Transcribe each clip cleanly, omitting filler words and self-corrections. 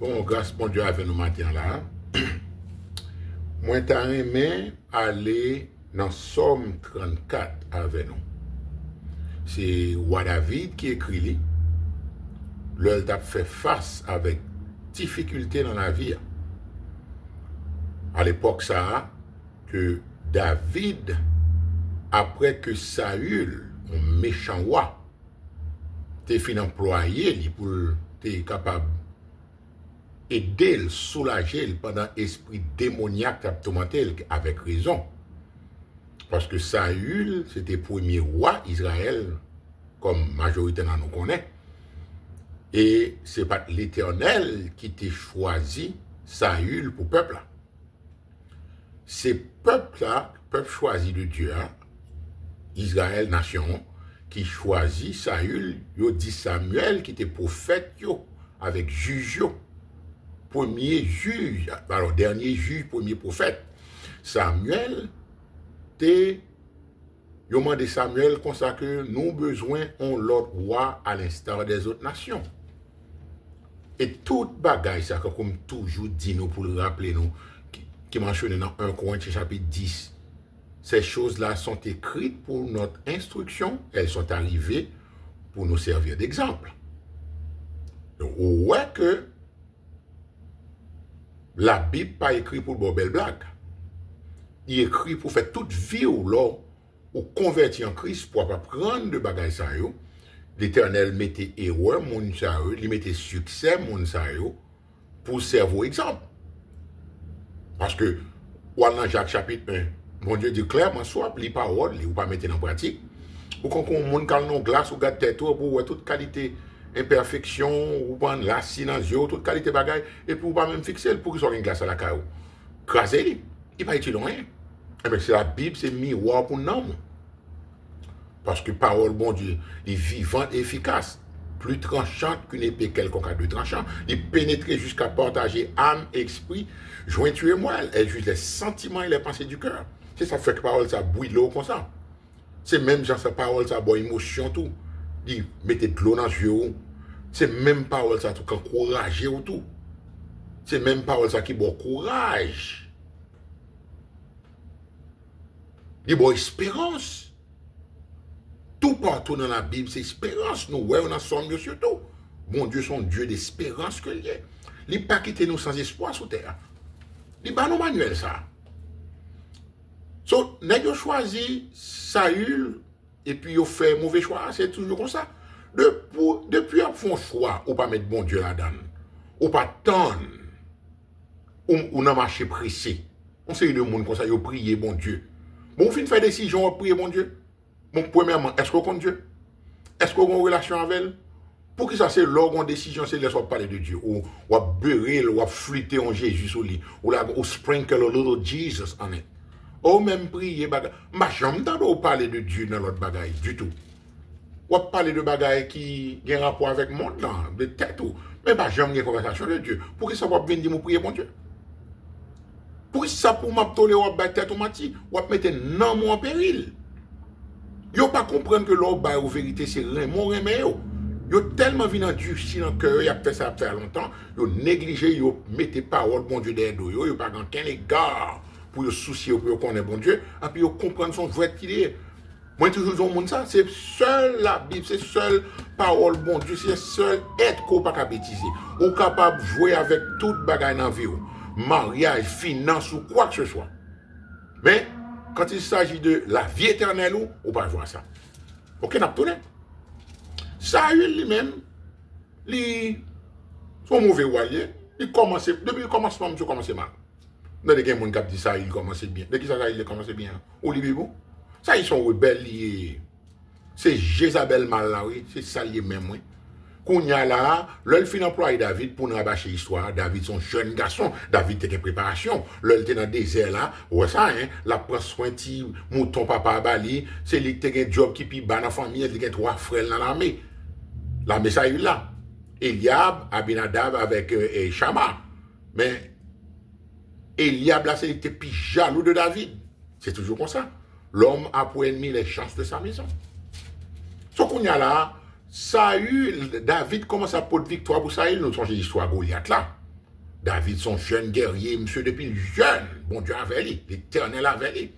Bon, grâce bon Dieu avec nous matin là. Moi, t'as aimé aller dans Somme 34 avec nous. C'est Roi David qui écrit. L'œil t'a fait face avec difficulté dans la vie. À l'époque, ça, que David, après que Saül, un méchant roi, t'es fin employé pour t'es capable aider le soulager pendant l'esprit démoniaque t'a tourmenté avec raison. Parce que Saül, c'était le premier roi Israël, comme majorité dans nous connaît. Et c'est pas l'Éternel qui t'a choisi Saül pour peuple. C'est peuple-là, peuple choisi de Dieu, Israël, nation, qui choisit Saül, yo dit Samuel, qui était prophète, yo, avec juge, yo. Premier juge, alors dernier juge, premier prophète. Samuel, yo demandé Samuel comme ça que nous besoin on l'autre roi à l'instar des autres nations. Et toute bagaille, ça, comme toujours dit nous pour le rappeler nous, qui mentionne dans 1 Corinthiens chapitre 10, ces choses-là sont écrites pour notre instruction, elles sont arrivées pour nous servir d'exemple. Donc, ouais que la Bible pas écrit pour le belle blague. Il écrit pour faire toute vie ou convertir en Christ pour pas prendre de bagages ça yo. L'Éternel mettait erreur mon ça yo, il mettait succès mon ça yo pour servir exemple. Parce que dans Jacques chapitre 1, mon Dieu dit clairement soit les paroles, ou pas mettre en pratique. Ou quand on monde calme non glace ou garde tête pour voir toute qualité imperfection ou prendre la silence toute qualité bagaille et pour pas même fixer pour qu'il soit une glace à la caillou. Craser il pas utile rien. Et bien c'est la Bible c'est miroir pour nous. Parce que parole bon Dieu est vivante et efficace, plus tranchante qu'une épée quelconque à deux tranchants, il pénètre jusqu'à partager âme, esprit, jointure et moelle, elle juge les sentiments et les pensées du cœur. C'est ça fait que parole ça bouille l'eau comme ça. C'est même genre sa parole ça boit émotion tout. Il mettez de l'eau dans les yeux. C'est même parole ça tout encourager ou tout. C'est même parole ça qui boit courage. Il boit espérance. Tout partout dans la Bible, c'est espérance. Nous, ouais, on a somme surtout. Bon Dieu, son Dieu d'espérance que il est. Il n'a pas quitté nous sans espoir sur terre. Il n'a pas nous manuel ça. So, n'a pas choisi Saül et puis il fait mauvais choix. C'est toujours comme ça. Depuis qu'ils font choix, ou pas mettre bon Dieu là-dedans. Ou pas tendre. Ou n'a marché pressé. On sait de monde comme ça, ils prier bon Dieu. Bon, on finit de faire décision, on prie bon Dieu. Bon, premièrement, est-ce qu'on compte Dieu? Est-ce qu'on a une relation avec elle? Pour que ça, c'est l'organe décision, c'est laisse parler de Dieu. Ou beurrer, ou flûter en Jésus sur lui. Ou sprinkle a little Jesus on it. Ou même prier, ma jambe t'en parler de Dieu dans l'autre bagaille, du tout. Ou parler de bagaille qui a un rapport avec le monde, là, de tête ou. Mais pas jamais une conversation de Dieu. Pour que ça va venir me prier, mon Dieu? Pour que ça, pour m'abtoler, ou battre tête ou mati, ou mettre non en péril. Yo pas comprendre que l'or ba ou vérité c'est rien mon remède yo tellement vient endurci dans cœur y a fait ça faire longtemps yo négligé yo mettez parole bon Dieu derrière yo pas grand quel égard pour yo soucier pour yo connaître bon Dieu et puis yo comprendre son vrai qu'il est. Moi toujours au monde ça c'est seul la Bible c'est seul parole bon Dieu c'est seul être qu'on pas bêtiser ou capable jouer avec toute bagaille dans vie mariage finance ou quoi que ce soit. Mais quand il s'agit de la vie éternelle, on ne peut pas voir ça. Ok, n'a pas Saül lui-même, son mauvais walier, depuis le commencement, il commence mal. Dans les gens qui ont dit ça, il commence bien. Dès que ça, il commence bien. Au Libye, ça, ils sont rebelles. C'est Jézabel mal là, oui. C'est ça, il est même, oui. Qu'on y a là, l'œil fin employé David pour nous rabâcher l'histoire. David, son jeune garçon. David était en préparation. L'œil était dans le désert là. Ouais, ça, hein. La prend soin de mouton papa à Bali. C'est lui qui a un job qui pique dans la famille. Il a 3 frères dans l'armée. L'armée, ça y est là. Eliab, Abinadab avec Shama. Mais Eliab là, c'était plus jaloux de David. C'est toujours comme ça. L'homme a pour ennemi les chances de sa maison. Ce qu'on y a là, Saül, David commence à porter victoire pour Saül, nous sommes l'histoire Goliath là. David, son jeune guerrier, monsieur depuis jeune, bon Dieu avait lui, l'éternel avait lui.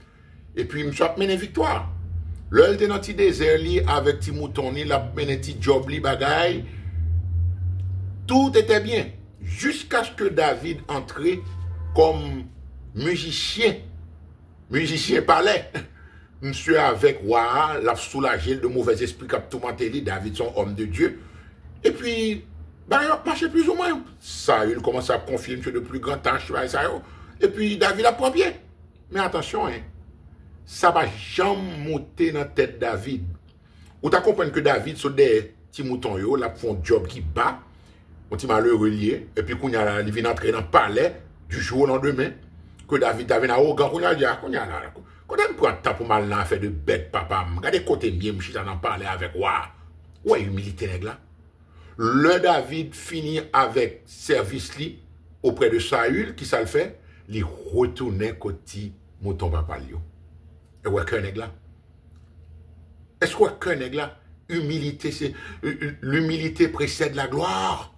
Et puis, monsieur a mené victoire. Là, il était dans le petit désert, avec petit mouton, il a mené petit job, bagaille. Tout était bien. Jusqu'à ce que David entre comme musicien. Musicien parlait. Monsieur avec roi, l'a soulagé de mauvais esprits qui a tourmenté lui. David, son homme de Dieu. Et puis, il a marché plus ou moins. Saül commence à confier monsieur de plus grand tâche. Et puis, David apprend bien. Mais attention, hein, ça va jamais monter dans la tête de David. Ou tu comprends que David, sur des petits moutons, là, font un job qui bat, un petit malheureux lié, et puis, il vient entrer dans le palais du jour au lendemain, que David avait un arrogant, qu'on a dit, quand on prend le temps pour mal faire de bête, papa, regardez côté bien, je suis dans le palais avec, ouais, humilité, là. Le David finit avec service li auprès de Saül, qui ça le fait, il retournait côté mouton papa li. Et ouais, qu'un nègre là. Est-ce qu'un nègre là, humilité, c'est l'humilité précède la gloire.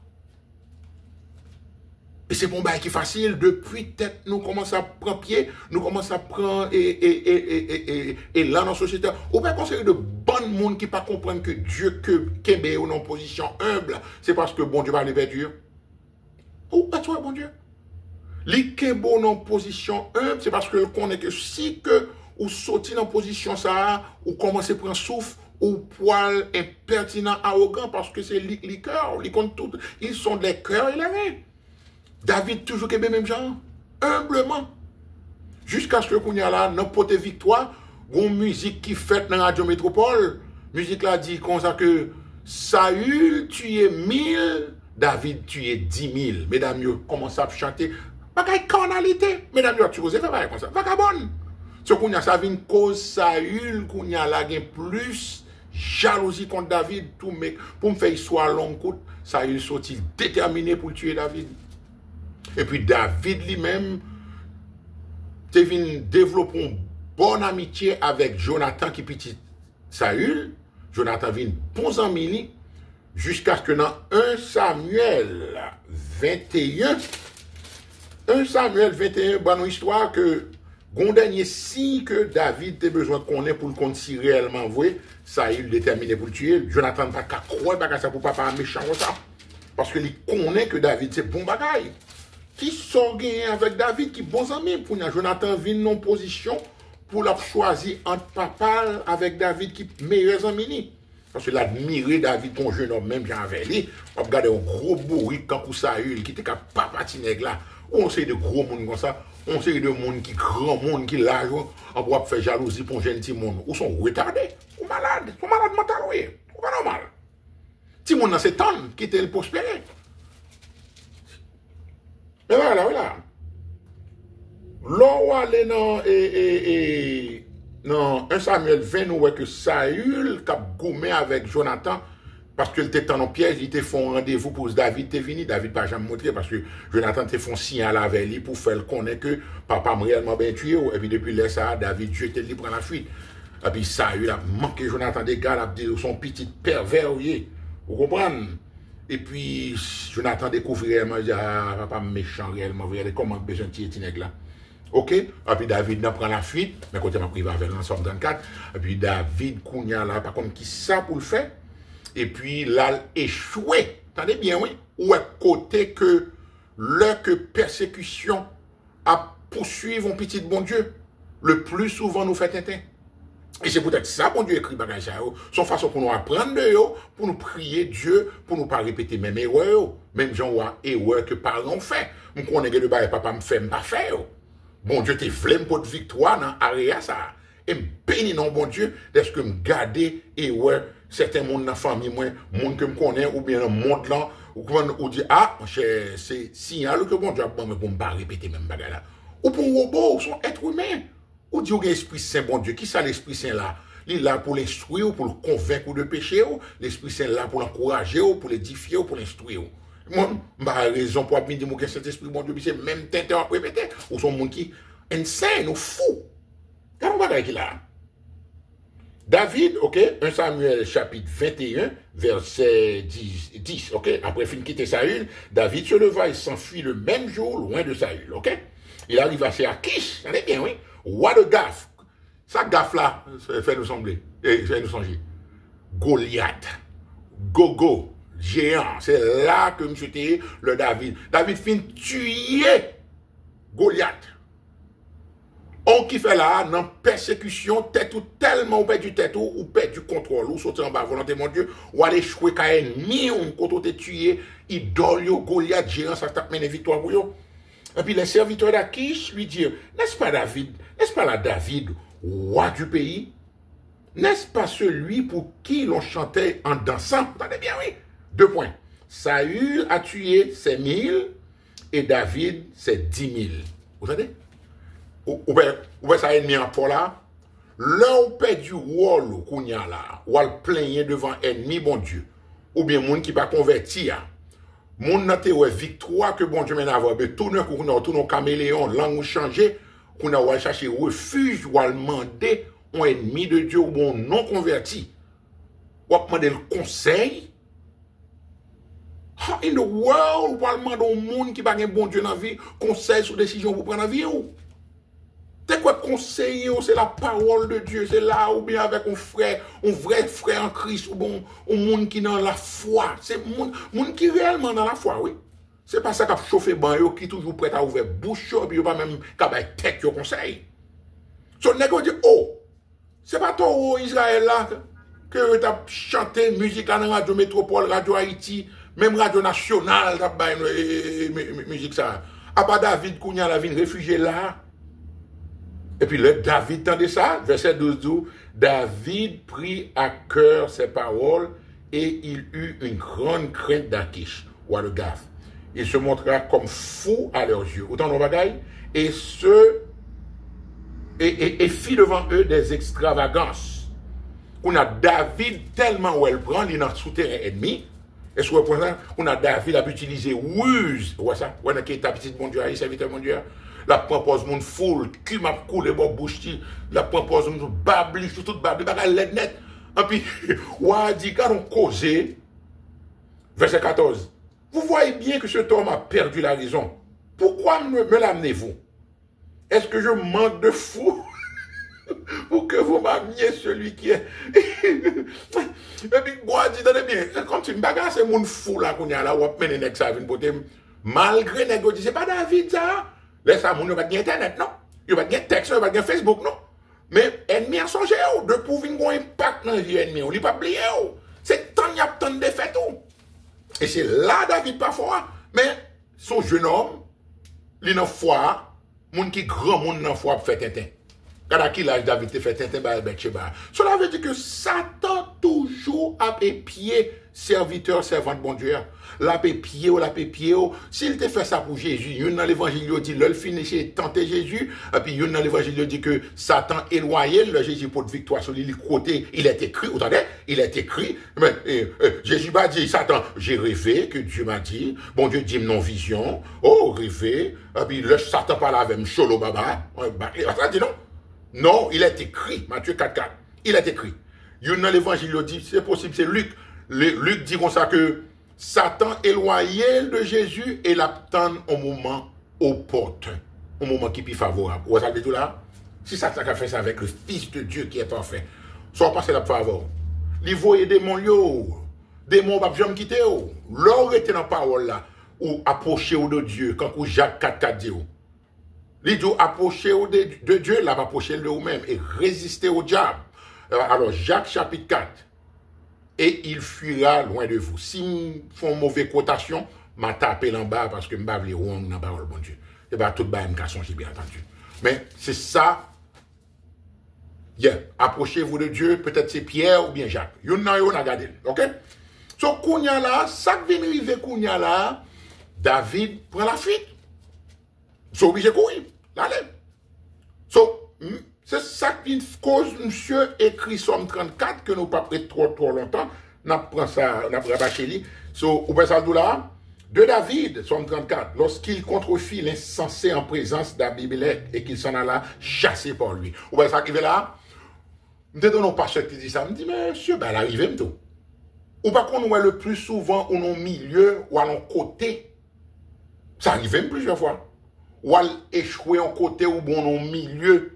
Et c'est bon bail qui est facile. Depuis tête, nous commençons à prendre pied, nous commençons à prendre et là dans la société. Ou bien conseiller de bonnes monde qui ne comprennent pas que Dieu Kembe est en position humble, c'est parce que bon Dieu va aller vers Dieu. Ou à toi, bon Dieu. Les Kembe en position humble, c'est parce que le connaît que si que ou sorti dans position ça, ou commencer à prendre souffle, ou poil impertinent, arrogant, parce que c'est les cœurs, les comptes tout, ils sont des cœurs et les reins. David toujours que même genre, humblement. Jusqu'à ce que qu'on y a là, n'importe victoire, une musique qui fait dans la radio métropole, musique là dit comme ça que Saül tué 1000, David tué 10 000. Mesdames, yo commencent à chanter, bagaille carnalité. Mesdames, yo tu osez faire comme ça, vagabonde. Ce qu'on y a, ça vient une cause Saül, qu'on y a là, plus jalousie contre David, tout mec, pour me faire histoire longue courte, Saül sorti déterminé pour tuer David. Et puis David lui-même, te vient développer une bonne amitié avec Jonathan qui petit Saül. Jonathan vient bon ami jusqu'à ce que dans 1 Samuel 21, bonne histoire que gon dernier signe que David a besoin de connaître pour le compte si réellement vrai, Saül déterminé pour le tuer. Jonathan pas qu'à croire pas ça pour papa méchant comme ça. Parce que il connaît que David c'est bon bagaille. Qui sont gagnés avec David, qui bons amis pour nous. Jonathan vient en position pour la choisir entre papa avec David qui meilleurs amis. Parce que l'admirer David, ton jeune homme, même j'avais lui, on regarde un gros bourrique comme Saül qui était capable de patiner là. On sait de gros monde comme ça, on sait de monde qui grand monde qui large, on peut faire jalousie pour un jeune petit monde. Ou sont retardés, ou malades, sont malades mentaux, oui, ou pas normal. Petit monde dans cette temps qui était le prospérer. Mais voilà. L'on va aller dans 1 Samuel 20, nous voyons que Saül a gommé avec Jonathan parce qu'il était en piège, il te fait un rendez-vous pour David, t'es venu, David n'a jamais montré parce que Jonathan te fait un signal avec lui pour faire connaître que papa m'a réellement bien tué. Et puis depuis là, ça, David jeté lui prend la fuite. Et puis Saül a manqué Jonathan des gars, a dit son petit pervers, vous comprenez? Et puis, Jonathan découvre réellement, papa méchant réellement, regardez comment besoin de tirer là. Ok? Et puis David n'a prend la fuite, mais quand il m'a privé avec l'ensemble 34, et puis David, Kounia là, par contre, qui ça pour le faire? Et puis là, échoué. Attendez bien, oui? Ou à côté que, là que persécution à poursuivre un petit bon Dieu, le plus souvent nous fait tintin. Et c'est peut-être ça, bon Dieu écrit bagage ça, son façon pour nous apprendre de yo, pour nous prier Dieu, pour nous pas répéter même erreur, même gens ou erreur que parents fait. On connaît que le bail papa me fait pas faire. Bon Dieu te flemme pour de victoire dans area ça. Et me béni non bon Dieu, est-ce que me garder erreur certains monde dans famille moi, monde que me connaît ou bien dans monde là ou dit ah c'est signal que bon Dieu bon mais pour me pas répéter même bagage là. Ou pour robot, ou son être humain. Ou dit que l'Esprit Saint, bon Dieu, qui ça l'Esprit Saint là? Il est là pour l'instruire, pour le convaincre de péché. L'Esprit Saint est là pour l'encourager, pour l'édifier, pour l'instruire. Moi, j'ai raison pour me dire que cet Esprit, bon Dieu, c'est même tenté à répéter. Ou son monde qui insane, ou fou. Quel est le qu'il a? David, ok, 1 Samuel chapitre 21, verset 10, ok, après fin quitter Saül, David se leva et s'enfuit le même jour loin de Saül, ok. Il arrive à chez Akish, ça bien, oui, roi de Gath. Ça, Gath là, fait nous sembler, fait nous songer. Goliath, Gogo, géant, c'est là que M. T, le David. David fin tuer Goliath. On qui fait là, dans persécution, tête ou tellement ou perdu tête ou perdu contrôle, ou sauter en bas, volonté mon Dieu, ou aller jouer qu'à ennemi, ou quand on te tué, idole, Goliath, géant, ça tape une victoire pour eux. Et puis les serviteurs d'Akish lui disent, n'est-ce pas David, n'est-ce pas là David, roi du pays? N'est-ce pas celui pour qui l'on chantait en dansant? Vous entendez bien, oui. 2 points. Saül a tué ses 1000 et David ses 10 000. Vous entendez? Ou bien ça ennemi en pour là. Là où perdu rôle qu'on y a là, ou al plaigner devant ennemi bon Dieu, ou bien moun qui pas converti à, moun nan te ouais victoire que bon Dieu mène avoir, mais tout nos caméléons, langue changé, qu'on a chercher refuge ou al demander un ennemi de Dieu ou bon non converti. Ou a demander le conseil. How in the world, ou al demander au monde qui pas un bon Dieu dans la vie, conseil sur décision pour prendre la vie ou? C'est quoi conseiller, c'est la parole de Dieu, c'est là ou bien avec un frère, un vrai frère en Christ, ou bon, un monde qui est dans la foi, c'est monde qui est réellement dans la foi, oui. C'est pas ça qui a chauffé ban qui est toujours prêt à ouvrir bouche, puis pas même capable tête au conseil. Son nègre dit, oh, c'est pas toi Israël là que tu as chanté musique à la radio métropole, radio Haïti, même radio nationale, tu musique ça. À part David Kounia la ville réfugié là. Et puis le David tendait ça, verset 12 dit, David prit à cœur ses paroles et il eut une grande crainte d'Akish, roi de Gath. Il se montra comme fou à leurs yeux. Autant de bagailles, et fit devant eux des extravagances. On a David tellement où elle prend, il est dans le souterrain ennemi. Et ce qu'on a David a utilisé ruse. Ouais ça, on a qui est ta petite mon Dieu, il serviteur mon Dieu. La propose mon foule, qui m'a coulé bon bouche, la propose mon babli, tout babli, bagarre net. Et puis, ouah dit quand on causait, verset 14. Vous voyez bien que cet homme a perdu la raison. Pourquoi me l'amenez-vous? Est-ce que je manque de fou pour que vous m'ameniez celui qui est. Et puis, moi, dit, tenez bien, comme tu me bagarres, c'est mon fou là qu'on y a là, ou à mener avec ça, malgré négo, c'est pas David ça. Laisse ça, mon, il va pas de internet, non. Il va pas de texte, il va pas de Facebook, non. Mais, ennemi a songé, de pouvoir avoir un impact dans la vie ennemi, on ne pas oublier, c'est tant il y a tant de défaites, et c'est là David parfois, mais son jeune homme, il n'a foi, moun qui grand monde n'a foi pour faire tintin. Quand à qui l'âge David te fait tintin, cela veut dire que Satan toujours a épié serviteur, servante bon Dieu. La pied ou la pied. S'il te fait ça pour Jésus, il y a dans l'évangile dit, le finissait tenter Jésus, et puis il y a dans l'évangile dit que Satan éloignait le Jésus pour de victoire sur le côté. Il est écrit, vous entendez? Il est écrit, mais Jésus m'a dit, Satan, j'ai rêvé que Dieu m'a dit, bon Dieu dit non vision, oh rêvé, et puis le Satan parle avec Cholo Baba, ça dit non. Non, il est écrit, Matthieu 4,4. Il est écrit. Il y a dans l'évangile dit, c'est possible, c'est Luc. Luc dit comme ça que Satan éloignait de Jésus et l'attend au moment opportun, au moment qui est plus favorable. Vous savez tout là? Si Satan a fait ça avec le Fils de Dieu qui est parfait, soit passé la faveur. Il voyait des démons, démons ne jamais quitter. L'or était dans la parole là, ou approcher de Dieu, quand Jacques 4,4 dit. Il dit approcher de Dieu, là, approcher de vous-même et résister au diable. Alors, Jacques chapitre 4. Et il fuira loin de vous. Si vous faites une mauvaise quotation, je tape en bas parce que je ne vais pas dans la parole, bon Dieu. Et bien, tout le monde a songé, bien entendu. Mais c'est ça. Yeah. Approchez-vous de Dieu, peut-être c'est Pierre ou bien Jacques. Yon a regardé. OK? So, Kounia là, ça qui vient arriver Kounia là, David prend la fuite. C'est obligé de courir. Allez. So, c'est ça qui cause, monsieur, écrit Somme 34, que nous pas pris trop longtemps. N'a pris ça, n'a pris Bacheli. So, ou bien ça là, de David, Somme 34, lorsqu'il contrefit l'insensé en présence d'Abimelech et qu'il s'en alla chasser par lui. Ou bien ça arrive là, Je donne un pasteur qui dit ça, je me dis, mais monsieur, ben, elle arrive tout. Ou pas qu'on voit le plus souvent ou non milieu ou à l'en côté. Ça arrive même plusieurs fois. Ou à échouer en côté ou bon en milieu.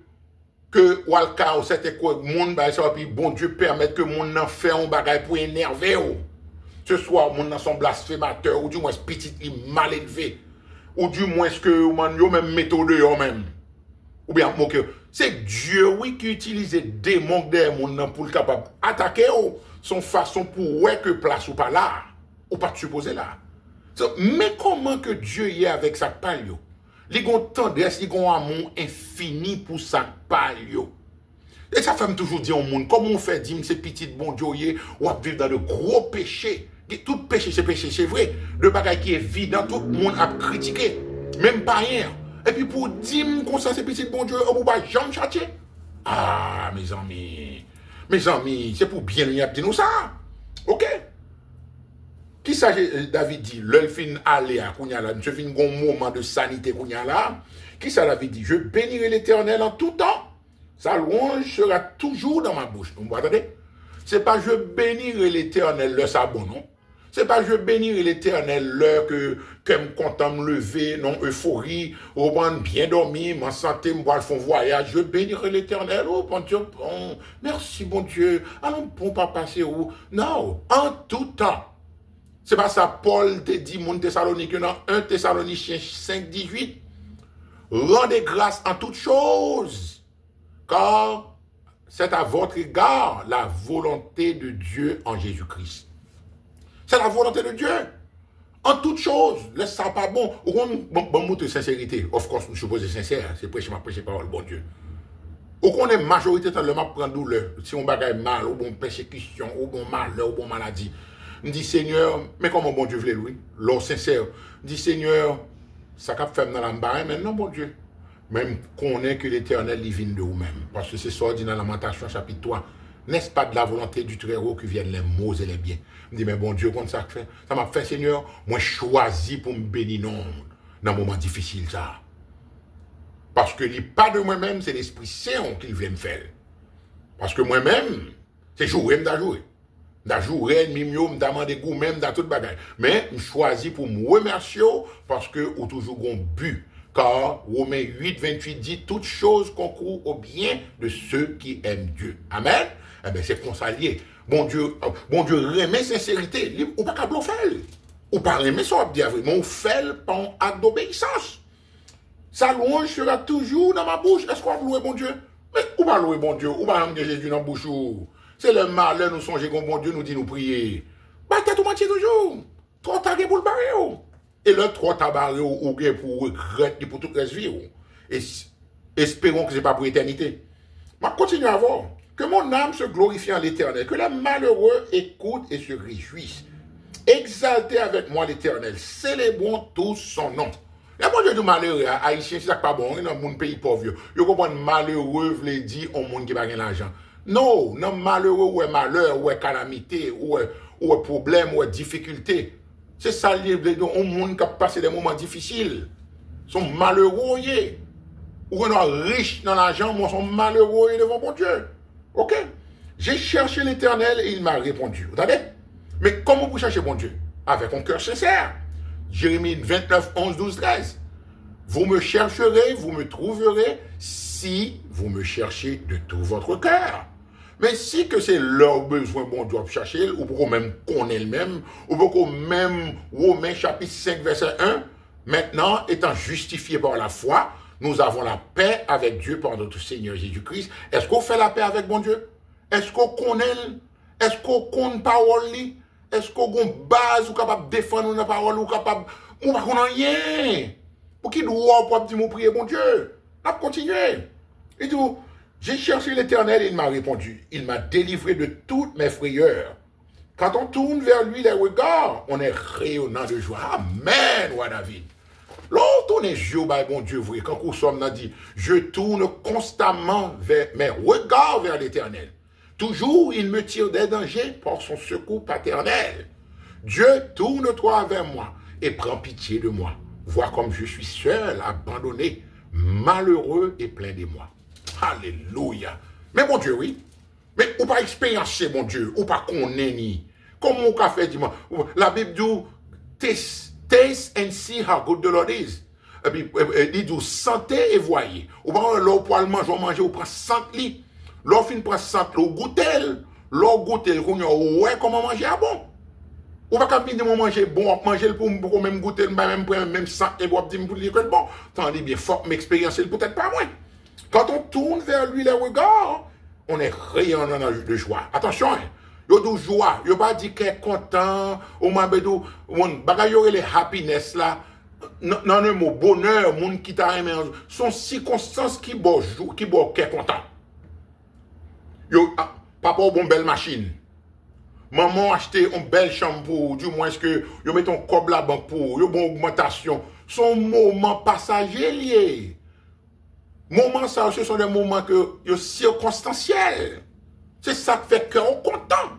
Que ou à le cas où c'était quoi, monde, bah, ça, puis bon Dieu permettre que mon n'en fait un bagage pour énerver. Ce soit mon son blasphémateur, ou du moins petit mal élevé. Ou du moins que man yo même méthode yo même. Ou bien que c'est Dieu oui qui utilise des démons derrière mon pour le capable attaquer son façon pour ouais que place ou pas là ou pas te supposer là. Mais comment que Dieu y est avec sa palio? Il a une tendresse, il a un amour infini pour sa palio. Et ça fait toujours dire au monde, comment on fait dire ces petits bon Dieu ou à vivre dans de gros péchés. Tout péché, c'est vrai. Le bagage qui est évident, tout le monde a critiqué. Même pas rien. Et puis pour dire comme ça, ces petits bon Dieu, on ne peut pas jamais châtier. Ah, mes amis, c'est pour bien y dire nous ça. Ok? Qui ça, David dit, l'elfine allé à Kounyala, monsieur fin un moment de sanité Kounyala. Qui ça, David dit, je bénirai l'Éternel en tout temps. Sa louange sera toujours dans ma bouche. Vous entendez? C'est pas je bénirai l'Éternel le sabon, non? C'est pas je bénirai l'Éternel l'heure que me content me lever, non, euphorie, au bon bien dormi, ma santé, me voir font voyage, je bénirai l'Éternel, oh bon Dieu, oh, merci bon Dieu, allons pour pas passer où? Non, en tout temps. C'est pas ça, Paul te dit, mon Thessalonique, dans 1 Thessaloniciens 5, 18. Rendez grâce en toutes choses, car c'est à votre égard la volonté de Dieu en Jésus-Christ. C'est la volonté de Dieu. En toutes choses, laisse ça pas bon. Bon mot de sincérité. Of course, je suppose sincère. C'est prêcher ma parole, bon Dieu. Ou qu'on est majorité dans le map prend douleur. Si on bagaille mal, ou bon persécution, ou bon malheur, ou bon maladie. Je dis Seigneur, mais comment bon Dieu voulait lui? L'or sincère. Je dis Seigneur, ça cap fait dans l'embarras, mais non, bon Dieu. Même qu'on est que l'Éternel il vient de vous-même. Parce que c'est ça dit dans Lamentation chapitre 3. N'est-ce pas de la volonté du Très-Haut que viennent les maux et les biens? Je dis, mais bon Dieu, comment ça fait? Ça m'a fait, Seigneur, moi choisi pour me bénir non, dans un moment difficile, ça. Parce que n'est pas de moi-même, c'est l'Esprit Saint qui vient me faire. Parce que moi-même, c'est jouer, m'dajouer. M'dajouer, m'imio, m'damande goût, même dans toute bagaille. Mais, je choisis pour me remercier parce que, ou toujours un but. Car Romains 8, 28 dit, toutes choses concourent au bien de ceux qui aiment Dieu. Amen. Eh bien, c'est consalié. Bon Dieu remet sincérité. Ou pas qu'à faire. Ou pas remet ça, mais on fait par un acte d'obéissance. Sa louange sera toujours dans ma bouche. Est-ce qu'on va louer bon Dieu? Mais ou pas louer bon Dieu? Ou pas amener Jésus dans la bouche? C'est le malheur, nous songer comme bon Dieu nous dit nous prier. Bah, t'as tout menti toujours. Trop tard pour le barrer. Et le trop tabaré ou pour regretter pour toute la vie. Et espérons que ce n'est pas pour l'éternité. Je continue à voir. Que mon âme se glorifie en l'Éternel. Que les malheureux écoutent et se réjouissent. Exaltez avec moi l'Éternel. Célébrons tous son nom. Les bon Dieu du malheureux, haïtien, c'est pas bon. Dans mon pays pauvre. Vous comprenez, malheureux, vous l'avez dit, au monde qui n'a pas l'argent. Non, non, malheureux, ou est malheur, ou est calamité, ou est problème, ou est difficulté. C'est ça, au monde qui a passé des moments difficiles. Ils sont malheureux. Ou on est riche dans l'argent, moi, ils sont malheureux devant mon Dieu. Ok? J'ai cherché l'Éternel et il m'a répondu. Vous entendez? Mais comment vous cherchez mon Dieu? Avec un cœur sincère. Jérémie 29, 11, 12, 13. Vous me chercherez, vous me trouverez si vous me cherchez de tout votre cœur. Mais si que c'est leur besoin, bon, doit chercher, ou pour même connaître même, ou pour même Romains chapitre 5, verset 1, maintenant, étant justifiés par la foi, nous avons la paix avec Dieu par notre Seigneur Jésus-Christ. Est-ce qu'on fait la paix avec bon Dieu? Est-ce qu'on connaît? Est-ce qu'on connaît parole? Est-ce qu'on a une base ou capable de défendre la parole ou capable ou pas qu'on a rien? Pour qui doit pour dire prier bon Dieu? On va continuer. Et tout. J'ai cherché l'Éternel et il m'a répondu. Il m'a délivré de toutes mes frayeurs. Quand on tourne vers lui les regards, on est rayonnant de joie. Amen, roi David. L'autre, on est Dieu, bon Dieu, vrai. Quand nous sommes, on a dit, je tourne constamment vers mes regards vers l'Éternel. Toujours, il me tire des dangers par son secours paternel. Dieu, tourne-toi vers moi et prends pitié de moi. Vois comme je suis seul, abandonné, malheureux et plein d'émoi. Alléluia. Mais mon Dieu, oui. Mais ou pas expériencer, mon Dieu, ou pas connaître ni. Comment on a fait, dis-moi. La Bible dit, taste and see how good the Lord is. Et puis, il dit, sentez et voyez. Ou pas, l'eau pour le manger, ou prend 100 lits. L'eau fin prend 100 l'eau goûtel. L'eau goûtel, ouais, comment manger à bon. Ou pas quand on manger bon, manger pour même goûter, même 100 et pour dire pour dire que bon. Tandis bien, faut m'expériencer peut-être pas moins. Quand on tourne vers lui les regards, on est rayonnant de joie. Attention, yo dou joie, yo pas dit qu'est content, ou m'a bedou, mon bagay yo les happiness là, non un mot bonheur, moun qui t'a aimé, sont circonstances qui bon qu'est content. Yo papa bon belle machine. Maman acheté une belle chambre pour, du moins que yo met ton cob la banque pour, yo bon augmentation. Son moment passager lié. Moments ça, ce sont des moments que circonstanciels. C'est ça qui fait qu'on est content.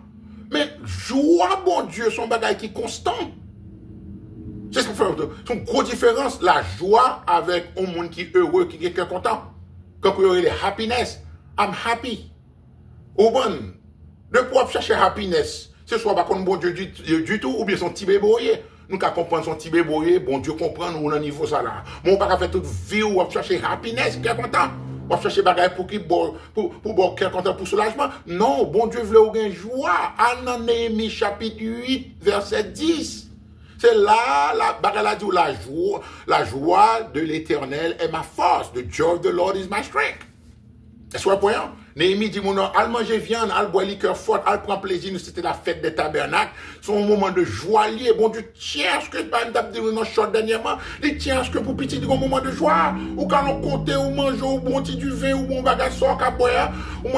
Mais joie, bon Dieu, son bagage qui est constant. C'est ça qui fait une grosse différence. La joie avec un monde qui est heureux, qui est content. Quand vous avez le happiness, I'm happy. Ou bon, ne pouvons pas chercher happiness. Ce soit pas comme bon Dieu du tout, ou bien son petit bébé. Nous qu'à comprendre son petit bébé, bon Dieu comprend nous au niveau ça là. Mon pas faire toute vie ou chercher happiness, qui est content. On va chercher bagaille pour qui pour qui est content pour soulagement. Non, bon Dieu veut ou gain joie. En Néhémie chapitre 8 verset 10. C'est là la bagaille là dit la joie de l'Éternel est ma force. The joy of the Lord is my strength. Est-ce que vous voyez? Néhémie dit, mon nom, al manger viande, al boire liqueur forte, al prendre plaisir, c'était la fête des tabernacles. C'est un moment de joie lié. Bon Dieu, tiens ce que, pas une table de dans short dernièrement, il tient ce que pour petit, un moment de joie. Ou quand on compte, ou mange, ou bon petit du vin, ou bon bagage sort, qu'à boire, ou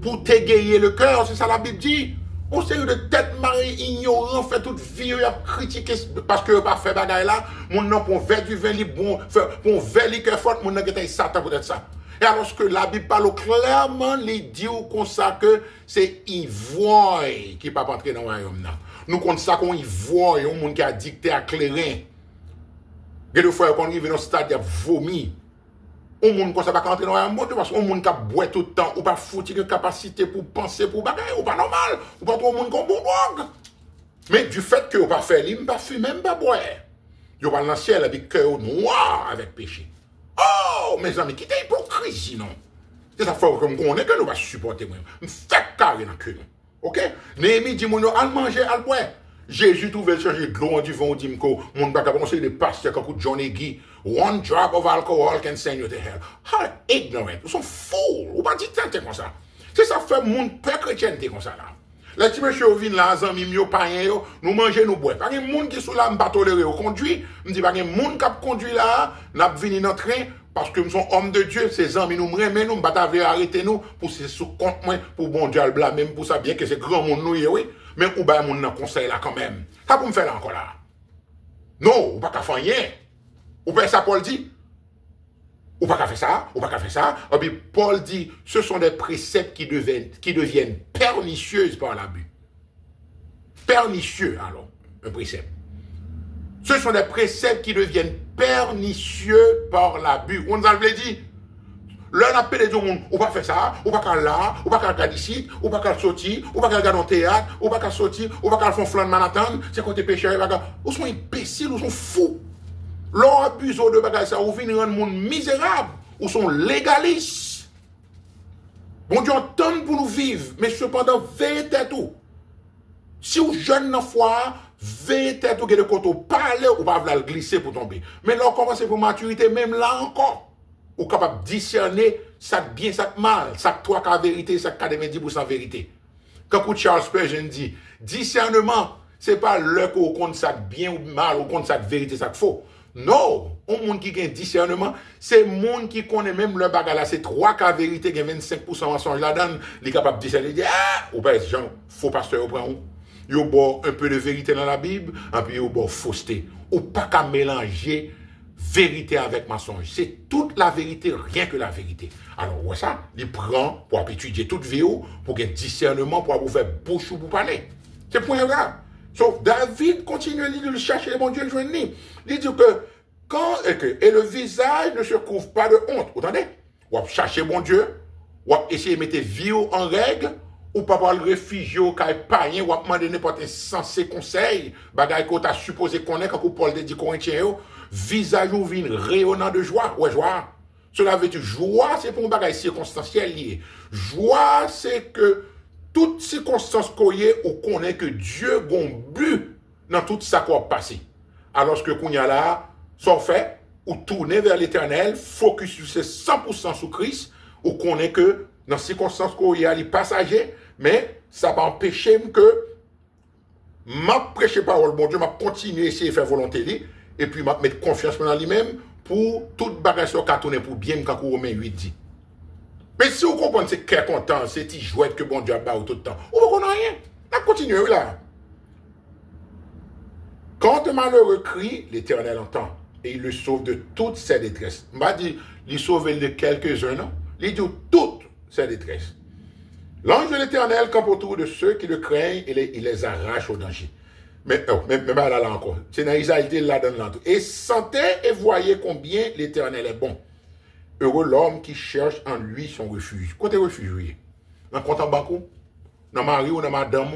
pour t'égayer le cœur, c'est ça la Bible dit. On sait de tête marée ignorant, fait toute vie, il a critiqué, parce que pas fait bagage là, mon nom pour verre du vin, bon, pour verre liqueur forte, mon nom qui Satan peut être ça. Et alors que la Bible parle clairement, il dit comme ça que c'est ivoire qui ne peut pas entrer dans le royaume. Nous comptons ça comme ivoire, un monde qui a dicté à clairin. Et des fois, quand on arrive dans le stade, il a vomi. Un monde comme ça va entrer dans le royaume, parce qu'un monde qui a boit tout le temps, ou pas foutu de capacité pour penser, pour bagaille, ou pas normal, ou pas trop monde comme bon drogue. Mais du fait que vous pas faire, il ne pas fumer, même pas boire. Vous pas dans le ciel avec cœur noir avec péché. Oh, mes amis, quittez l'hypocrisie, non? C'est ça, faut comme on est que nous va supporter, moi. Faites carré dans le cul, non? Ok? Néhémie dit, mon al manger, al boire. Jésus trouve le changer de l'eau du vin, on dit, mon bac a conseillé de pasteur, quand John Guy, one drop of alcohol can send you to hell. How ignorant. Ils sont fous. Ou pas dit tant comme ça. C'est ça, fait mon père chrétien, comme ça, là. Les petits monsieur viennent là, les amis, nous mangeons, nous boivons. Pas de monde qui sont là, pas toléré au conduit. Je dis, pas de monde qui conduit là, n'a venu dans le train, parce que nous sommes hommes de Dieu, ces amis nous mais nous, pas arrêter nous, pour ce sous compte moi, pour bon Dieu le blâmer, même pour ça, bien que c'est grand monde nous, oui. Mais ou bien mon dans conseil là quand même. Ça pour me faire là encore là. Non, ou pas qu'à faire rien. Ou bien ça, Paul dit. Ou pas qu'à faire ça, ou pas qu'à faire ça. Et puis Paul dit, ce sont des préceptes qui deviennent pernicieuses par l'abus. Pernicieux, alors, un précepte. Ce sont des préceptes qui deviennent pernicieux par l'abus. On nous a dit, l'un appelle les gens, ou pas faire ça, ou pas qu'à là, ou pas qu'à regarder ici, ou pas qu'à sortir, ou pas qu'à regarder dans le théâtre, ou pas qu'à sortir, ou pas qu'à faire un flan de Manhattan, c'est côté pécheur, ou sont imbéciles, ou sont fous. L'on abuse de bagages, ça, ou venir rendre le monde misérable, ou sont légalistes. Bon Dieu, on tente pour nous vivre, mais cependant, veillez tout. Si vous jeune dans foi, veillez tout, que de côté, parler, ou pas le glisser pour tomber. Mais là, on commence pour maturité, même là encore, ou capable de discerner ça bien, ça mal, ça toi qu'à vérité, ça 90% vérité. Quand Charles Spurgeon dit, discernement, c'est pas le qu'on compte ça bien ou mal, ou compte ça vérité, ça faux. Non, un monde qui a un discernement, c'est le monde qui connaît même le bagage là, c'est 3 cas vérité, qui a 25% mensonge là-dedans, il est capable de discerner, il dit, ah, ou pas, gens, faux pasteur, au prend où? Il y a un peu de vérité dans la Bible, et puis il y a fausseté. Ou pas qu'à mélanger vérité avec mensonge. C'est toute la vérité, rien que la vérité. Alors, ouais, ça, il prend pour étudier toute vie, pour qu'il y ait discernement, pour vous faire bouche ou pour parler. C'est point là. Sauf David continue de le chercher, mon Dieu, le joindre. Il dit que, et le visage ne se couvre pas de honte. Vous entendez? Ou chercher mon Dieu, ou essayer de mettre vie en règle, ou pas pour le réfugié, ou pas païen, ou demander n'importe sensé conseil, bagay qu'on t'a supposé connaître quand Paul dit Corinthiens, visage ou vin rayonnant de joie. Ouais, joie. Cela veut dire joie, c'est pour un bagay circonstanciel lié. Joie, c'est que toute circonstance qu'on y est, ou connaît que Dieu a un but dans tout ça qu'on a passé. Alors que qu'on y a là, soit fait, ou tourner vers l'éternel, focus sur 100% sur Christ, ou connaît que dans les circonstances qu'on y a, les passagers, mais ça va empêcher que m'a prêcher parole, bon Dieu, m'a continuer à essayer de faire volonté, et puis m'a mettre confiance dans lui-même pour toute bagage sur tourner pour bien quand Romains 8 dit. Mais si vous comprenez, c'est qu'est content, c'est petit jouet que bon Dieu a tout le temps. Ou vous connaissez rien. On continue là. Quand un malheureux crie, l'Éternel entend et il le sauve de toutes ses détresses. Je ne vais pas dire il sauve de quelques-uns, non. Il dit toutes ses détresses. L'ange de l'Éternel campe autour de ceux qui le craignent et il les arrache au danger. Mais là encore, c'est dans Isaïe là dans l'entour. Et sentez et voyez combien l'Éternel est bon. Heureux l'homme qui cherche en lui son refuge. Quand tu es refugié, dans le compte en banque, dans mari ou dans madame,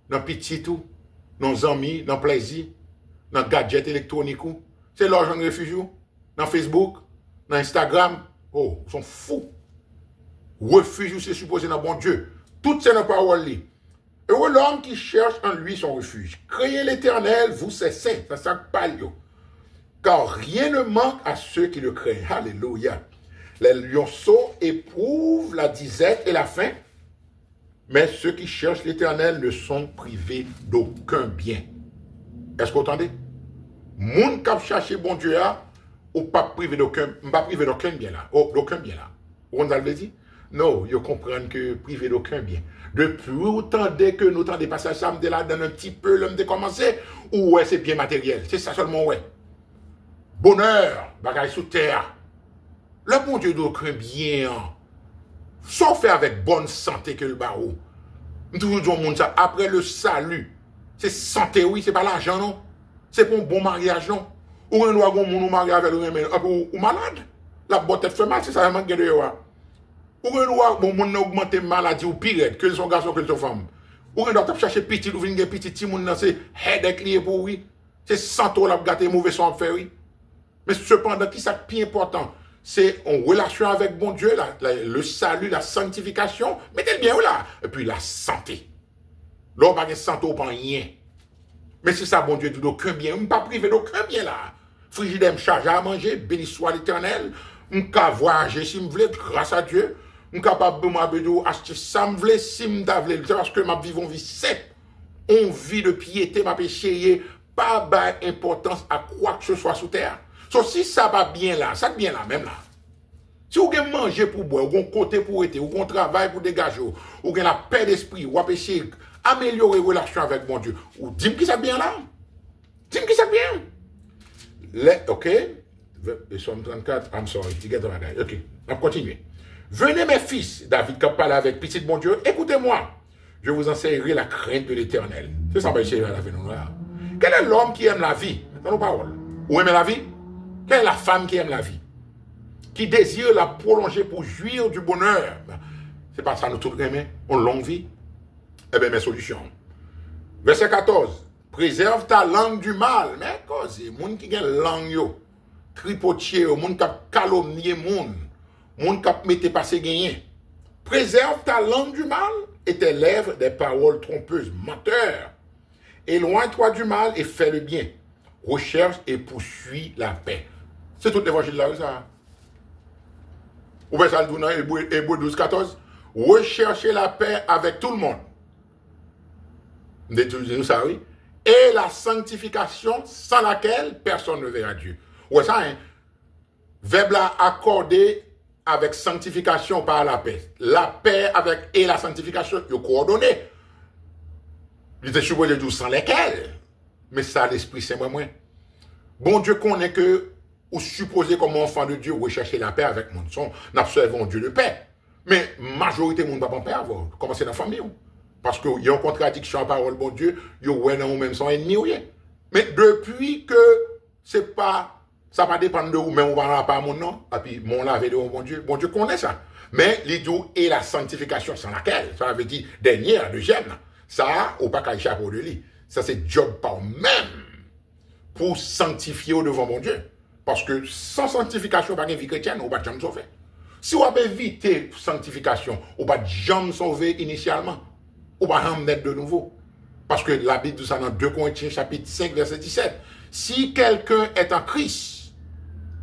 dans petit tout, dans amis, dans plaisir, dans gadget électronique, c'est l'argent de refuge, dans Facebook, dans Instagram. Oh, ils sont fous. Refuge, c'est supposé dans bon Dieu. Toutes ces paroles-là. Heureux l'homme qui cherche en lui son refuge. Craignez l'Éternel, vous c'est saint. Ça ne pas lieu. Car rien ne manque à ceux qui le craignent. Alléluia. Les lionceaux éprouvent la disette et la faim, mais ceux qui cherchent l'Éternel ne sont privés d'aucun bien. Est-ce que vous entendez? Moun qui cherche bon Dieu ou pas privé d'aucun bien là. Oh, d'aucun bien là. Vous avez dit? Non, ils comprennent que privé d'aucun bien. Depuis autant que nous entendons passer ça, me là dans un petit peu, l'homme de commencer, ou ouais, c'est bien matériel. C'est ça seulement, ouais. Bonheur, bagaille sous terre. Le bon Dieu d'aucun bien. Sauf faire avec bonne santé que le barreau. Nous toujours disons au monde ça. Après le salut, c'est santé, oui, c'est pas l'argent, non. C'est pour un bon mariage, non. Ou un doit mon mariage avec le ou malade. La botte fait mal, c'est ça, manque de voir. Ou un doit mon augmenter maladie ou pire que son garçon que son femme. Ou un doit chercher petit ou venir petit petit monde dans c'est headache lié pour oui. C'est santo la gâter mauvais son faire oui. Mais cependant, qui ça qui est important, c'est en relation avec bon Dieu, le salut, la sanctification, mettez bien là, et puis la santé. Là, on va pas santé ou pas rien. Mais c'est ça, bon Dieu, tout d'aucun bien, on ne pas privé d'aucun bien là. Frigidaire me charge à manger, béni soit l'Éternel, on peut voyager si me voulez, grâce à Dieu, on est capable de acheter ça me voulez, si me voulez, c'est parce que ma vie, on vit sec, on vit de piété, ma péché, pas d'importance à quoi que ce soit sous terre. So, si ça va bien là, ça va bien là, même là. Si vous avez mangé pour boire, vous avez côté pour être, vous avez travail pour dégager, vous avez la paix d'esprit, vous avez essayer améliorer vos relations avec mon Dieu, ou dis-moi qui ça bien là. Dis-moi qui ça bien. Ok? Somme 34, I'm sorry, ok, on va continuer. Venez mes fils, David qui parle avec petit bon Dieu, écoutez-moi, je vous enseignerai la crainte de l'Éternel. C'est ça, c'est la vie. Quel est l'homme qui aime la vie? Dans nos paroles. Ou aime la vie? Quelle est la femme qui aime la vie? Qui désire la prolonger pour jouir du bonheur? C'est pas ça nous tout aimer, une longue vie. Eh bien, mes solutions. Verset 14. Préserve ta langue du mal. Mais cause, les gens qui ont une langue, yo, tripotier, les gens qui ont calomnié, les gens qui ont mis passé gagné. Préserve ta langue du mal et tes lèvres des paroles trompeuses. Menteur. Éloigne-toi du mal et fais le bien. Recherche et poursuis la paix. C'est tout l'évangile là, ça. Ou bien ça le dit dans Hébreux 12, 14. Recherchez la paix avec tout le monde. Nous ça, oui. Et la sanctification sans laquelle personne ne verra Dieu. Ouais, ça, hein. Verbe là accordé avec sanctification par la paix. La paix avec et la sanctification, ils sont coordonnés. Il était supposé dire sans lesquels. Mais ça, l'Esprit, c'est moi. Bon Dieu connaît que, ou supposé comme enfant de Dieu, rechercher la paix avec mon son, n'observons Dieu de paix. Mais majorité de monde ne va pas paix avoir. Commencer dans la famille. Parce qu'il y a une contradiction à parole, bon Dieu, il y a dans même son ennemi ou rien. Mais depuis que c'est pas Ça va dépendre de où, mais on va pas mon nom. Et puis, mon lavé de bon Dieu. Bon Dieu connaît ça. Mais l'idiot et la sanctification, sans laquelle, ça veut dire dernière, deuxième. Ça, ou pas qu'à échapper de lui. Ça, c'est job par même pour sanctifier au devant mon Dieu. Parce que sans sanctification, pas de vie chrétienne, on va jamais sauver. Si on a évité sanctification, on va jamais sauver initialement. On va jamais naître de nouveau. Parce que la Bible dit ça dans 2 Corinthiens chapitre 5, verset 17. Si quelqu'un est en Christ,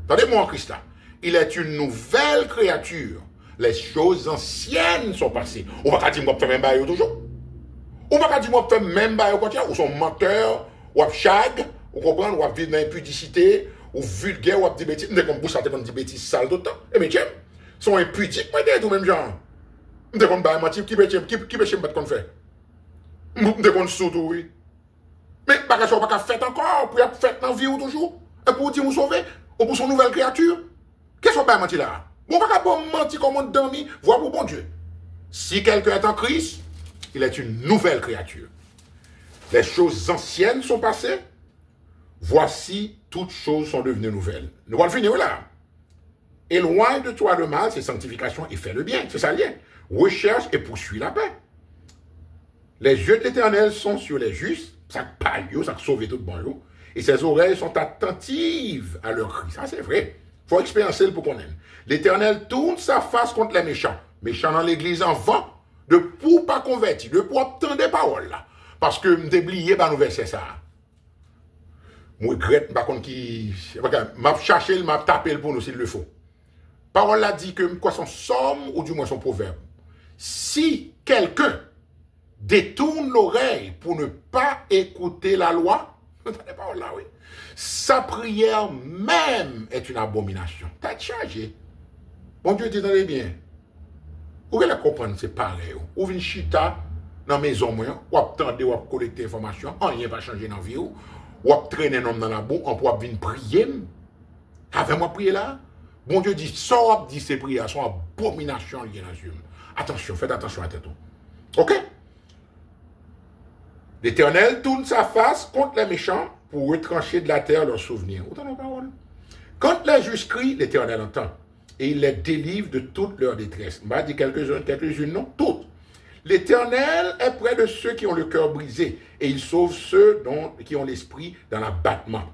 attendez-moi en Christ là, il est une nouvelle créature. Les choses anciennes sont passées. On va pas dire que je même bail toujours. On va pas dire que je même bail au contraire. Ou sont menteurs, ou chag, ou comprendre, ou vivre dans l'impudicité, ou vulgaire, ou des bêtises. Mais comme vous savez qu'on dit bêtises sales tout le temps. Eh bien, tiens, sont impudiques, moi, tout même genre. Je ne sais pas mentir, qui peut battre qu'on fait. Je ne sais pas surtout, oui. Mais, pas que ça pas fait encore, pour faire dans la vie ou toujours. Et pour dire, vous sauver, ou pour son nouvelle créature. Qu'est-ce qu'on va mentir là? On va pas mentir comme on dormi, voir pour bon Dieu. Si quelqu'un est en Christ, il est une nouvelle créature. Les choses anciennes sont passées. Voici, toutes choses sont devenues nouvelles. Nous allons finir là. Éloigne de toi le mal, c'est sanctification et fais le bien. C'est ça le lien. Recherche et poursuis la paix. Les yeux de l'Éternel sont sur les justes. Ça parle, ça sauve tout bon. Et ses oreilles sont attentives à leur cri. Ça, c'est vrai. Il faut expérimenter pour qu'on aime. L'Éternel tourne sa face contre les méchants. Méchants dans l'église en vent. De pour pas convertir. De pour obtenir des paroles là. Parce que m'oublié par nous verset ça. Je regrette par contre qui. M'a cherché, m'a tapé pour nous s'il le faut. Parole là dit que quoi son somme ou du moins son proverbe. Si quelqu'un détourne l'oreille pour ne pas écouter la loi, parole là, oui. Sa prière même est une abomination. T'as chargé. Bon Dieu, t'entendez bien. Vous allez comprendre, c'est pareil. Ou une chita dans la maison, ou attendre, ou collecter information, rien va changer dans la vie, ou traîner un homme dans la boue, on peut venir prier. Avez-moi prié là? Bon Dieu dit, ça, dit ces prières sont abominations liées dans Dieu. Attention, faites attention à tête. Ok? L'Éternel tourne sa face contre les méchants pour retrancher de la terre leurs souvenirs. Autant de paroles. Quand les justes crient, l'Éternel entend. Et il les délivre de toute leur détresse. On va dire quelques-unes, non, toutes. L'Éternel est près de ceux qui ont le cœur brisé. Et il sauve ceux qui ont l'esprit dans l'abattement.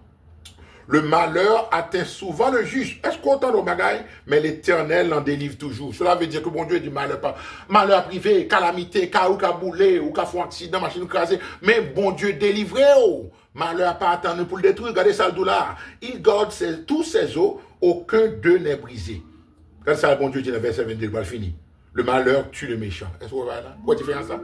Le malheur atteint souvent le juste. Est-ce qu'on entend nos bagailles? Mais l'Éternel en délivre toujours. Cela veut dire que bon Dieu dit malheur privé, calamité, cas ou cas boulé, ou cas font accident, machine crasée. Mais bon Dieu délivré, oh. Malheur pas attendu pour le détruire. Regardez ça le là. Il garde tous ses os, aucun d'eux n'est brisé. Quand ça, bon Dieu dit dans le verset 22, il va le finir. Le malheur tue le méchant. Est-ce que vous voyez là? Pourquoi tu fais ça?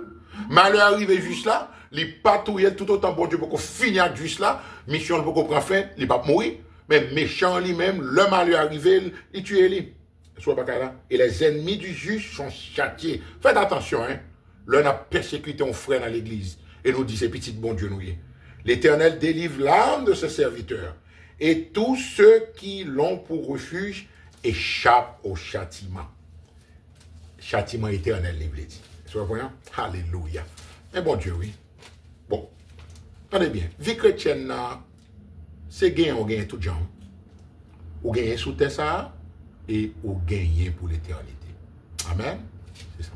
Malheur arrivé juste là, il patrouille tout autant bon Dieu pour qu'on finisse juste là, mission pour qu'on prenne fin, il va mourir, mais méchant lui-même, le malheur arrivé, il tue lui. Soit pas là. Et les ennemis du juge sont châtiés. Faites attention, hein. L'un a persécuté un frère dans l'église et nous dit c'est petit bon Dieu nous y est. L'Éternel délivre l'âme de ses serviteurs et tous ceux qui l'ont pour refuge échappent au châtiment. Châtiment éternel, il dit. Alléluia. Mais bon Dieu, oui. Bon. Attendez bien. Vie chrétienne, c'est gagner ou gagner tout genre. Ou gagner sous terre ça, et ou gagner pour l'éternité. Amen. C'est ça.